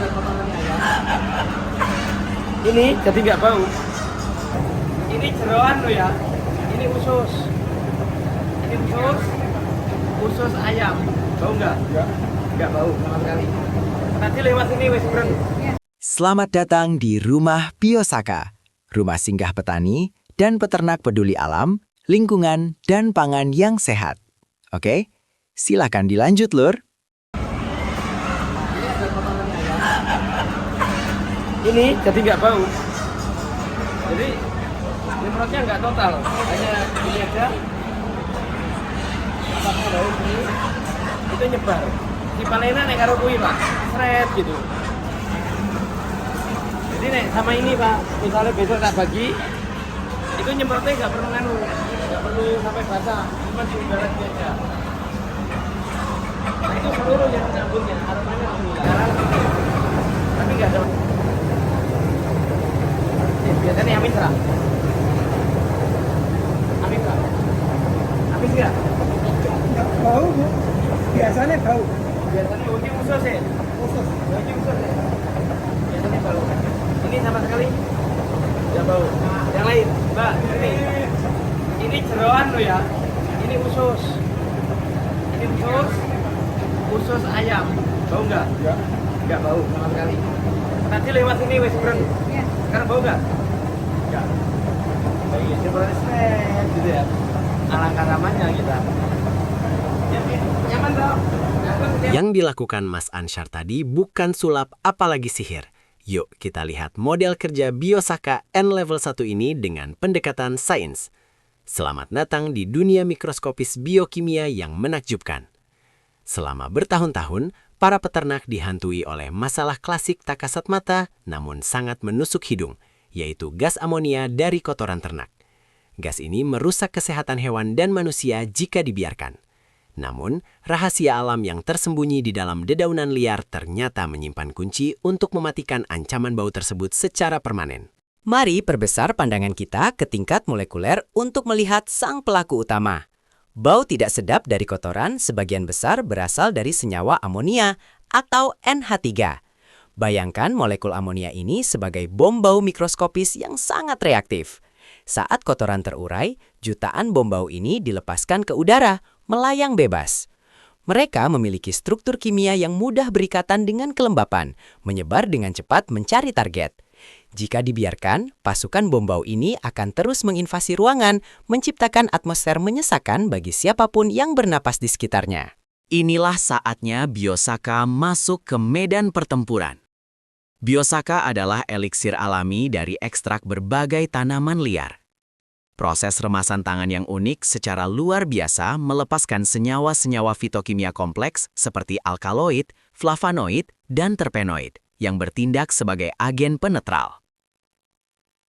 ada potongannya ya. Ini jadi nggak bau. Ini jeroan lo ya. Ini usus. Ini usus ayam. Bau nggak? Nggak bau sama sekali. Tadi lewat sini wes bren. Selamat datang di Rumah Biosaka, rumah singgah petani dan peternak peduli alam, lingkungan, dan pangan yang sehat. Oke, silakan dilanjut, Lur. Ini ada potongannya ya. Ini jadi nggak bau. Jadi nyemprotnya nggak total, hanya ini aja. Apakah bau ini? Itu nyebar. Si palena nek karo kuwi, Pak. Sret gitu. Jadi nek sama ini, Pak, misalnya besok tak bagi, itu nyemprotnya nggak perlu nggak perlu sampai basah, cuma di udara aja. Nah itu seluruh yang nyambungnya, aromanya sekarang tapi nggak ada. Biasanya amis lah. Amis lah. Amis nggak? Nggak bau, Bu. Biasanya bau. Biasanya ini usus ya? Usus. Ini usus ya? Biasanya bau. Ini sama sekali nggak bau. Yang lain, Mbak, ini jeroan lo ya. Ini usus. Ini usus ayam. Bau nggak? Nggak bau sama sekali. Tadi lewat sini wes bren. Sekarang bau nggak? Nggak. Baik, sebenarnya seret gitu ya. Alangkah ramahnya kita. Ya, nyaman dong. Yang dilakukan Mas Ansyar tadi bukan sulap apalagi sihir. Yuk kita lihat model kerja Biosaka N level 1 ini dengan pendekatan sains. Selamat datang di dunia mikroskopis biokimia yang menakjubkan. Selama bertahun-tahun, para peternak dihantui oleh masalah klasik tak kasat mata namun sangat menusuk hidung, yaitu gas amonia dari kotoran ternak. Gas ini merusak kesehatan hewan dan manusia jika dibiarkan. Namun, rahasia alam yang tersembunyi di dalam dedaunan liar ternyata menyimpan kunci untuk mematikan ancaman bau tersebut secara permanen. Mari perbesar pandangan kita ke tingkat molekuler untuk melihat sang pelaku utama. Bau tidak sedap dari kotoran sebagian besar berasal dari senyawa amonia atau NH3. Bayangkan molekul amonia ini sebagai bom bau mikroskopis yang sangat reaktif. Saat kotoran terurai, jutaan bom bau ini dilepaskan ke udara, melayang bebas. Mereka memiliki struktur kimia yang mudah berikatan dengan kelembapan, menyebar dengan cepat mencari target. Jika dibiarkan, pasukan bom bau ini akan terus menginvasi ruangan, menciptakan atmosfer menyesakan bagi siapapun yang bernapas di sekitarnya. Inilah saatnya Biosaka masuk ke medan pertempuran. Biosaka adalah eliksir alami dari ekstrak berbagai tanaman liar. Proses remasan tangan yang unik secara luar biasa melepaskan senyawa-senyawa fitokimia kompleks seperti alkaloid, flavonoid, dan terpenoid yang bertindak sebagai agen penetral.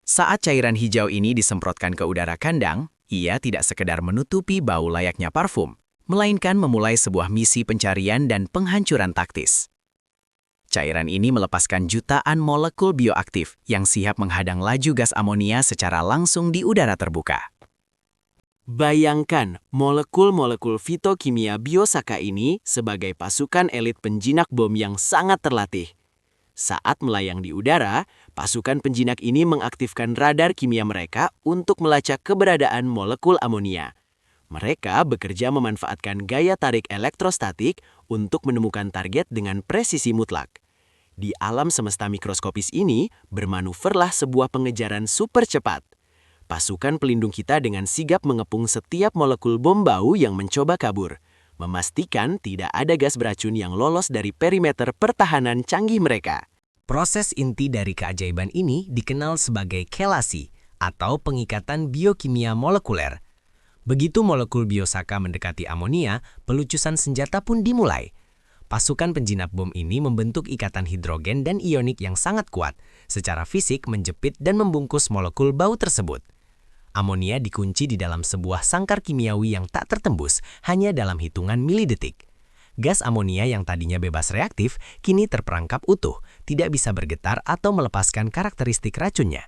Saat cairan hijau ini disemprotkan ke udara kandang, ia tidak sekedar menutupi bau layaknya parfum, melainkan memulai sebuah misi pencarian dan penghancuran taktis. Cairan ini melepaskan jutaan molekul bioaktif yang siap menghadang laju gas amonia secara langsung di udara terbuka. Bayangkan molekul-molekul fitokimia Biosaka ini sebagai pasukan elit penjinak bom yang sangat terlatih. Saat melayang di udara, pasukan penjinak ini mengaktifkan radar kimia mereka untuk melacak keberadaan molekul amonia. Mereka bekerja memanfaatkan gaya tarik elektrostatik untuk menemukan target dengan presisi mutlak. Di alam semesta mikroskopis ini, bermanuverlah sebuah pengejaran super cepat. Pasukan pelindung kita dengan sigap mengepung setiap molekul bom bau yang mencoba kabur, memastikan tidak ada gas beracun yang lolos dari perimeter pertahanan canggih mereka. Proses inti dari keajaiban ini dikenal sebagai kelasi atau pengikatan biokimia molekuler. Begitu molekul Biosaka mendekati amonia, pelucusan senjata pun dimulai. Pasukan penjinak bom ini membentuk ikatan hidrogen dan ionik yang sangat kuat, secara fisik menjepit dan membungkus molekul bau tersebut. Amonia dikunci di dalam sebuah sangkar kimiawi yang tak tertembus hanya dalam hitungan milidetik. Gas amonia yang tadinya bebas reaktif, kini terperangkap utuh, tidak bisa bergetar atau melepaskan karakteristik racunnya.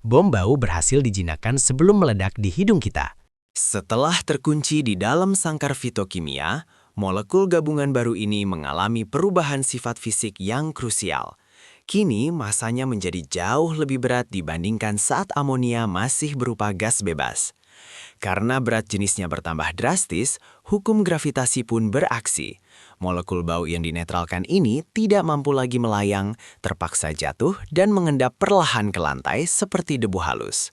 Bom bau berhasil dijinakkan sebelum meledak di hidung kita. Setelah terkunci di dalam sangkar fitokimia, molekul gabungan baru ini mengalami perubahan sifat fisik yang krusial. Kini masanya menjadi jauh lebih berat dibandingkan saat amonia masih berupa gas bebas. Karena berat jenisnya bertambah drastis, hukum gravitasi pun beraksi. Molekul bau yang dinetralkan ini tidak mampu lagi melayang, terpaksa jatuh dan mengendap perlahan ke lantai seperti debu halus.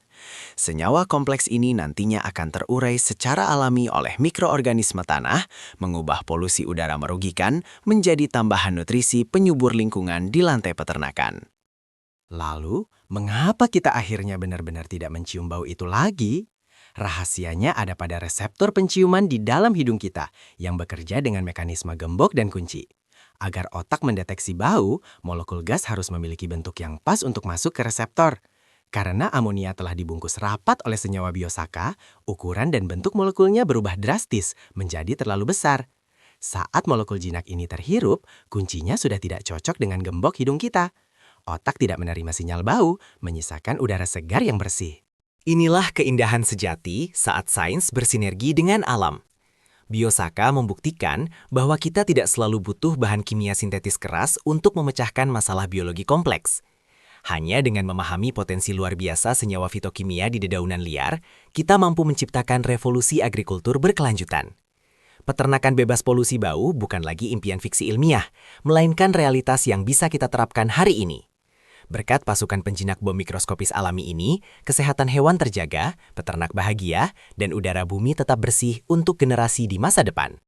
Senyawa kompleks ini nantinya akan terurai secara alami oleh mikroorganisme tanah, mengubah polusi udara merugikan menjadi tambahan nutrisi penyubur lingkungan di lantai peternakan. Lalu, mengapa kita akhirnya benar-benar tidak mencium bau itu lagi? Rahasianya ada pada reseptor penciuman di dalam hidung kita yang bekerja dengan mekanisme gembok dan kunci. Agar otak mendeteksi bau, molekul gas harus memiliki bentuk yang pas untuk masuk ke reseptor. Karena amonia telah dibungkus rapat oleh senyawa biosaka, ukuran dan bentuk molekulnya berubah drastis menjadi terlalu besar. Saat molekul jinak ini terhirup, kuncinya sudah tidak cocok dengan gembok hidung kita. Otak tidak menerima sinyal bau, menyisakan udara segar yang bersih. Inilah keindahan sejati saat sains bersinergi dengan alam. Biosaka membuktikan bahwa kita tidak selalu butuh bahan kimia sintetis keras untuk memecahkan masalah biologi kompleks. Hanya dengan memahami potensi luar biasa senyawa fitokimia di dedaunan liar, kita mampu menciptakan revolusi agrikultur berkelanjutan. Peternakan bebas polusi bau bukan lagi impian fiksi ilmiah, melainkan realitas yang bisa kita terapkan hari ini. Berkat pasukan penjinak bom mikroskopis alami ini, kesehatan hewan terjaga, peternak bahagia, dan udara bumi tetap bersih untuk generasi di masa depan.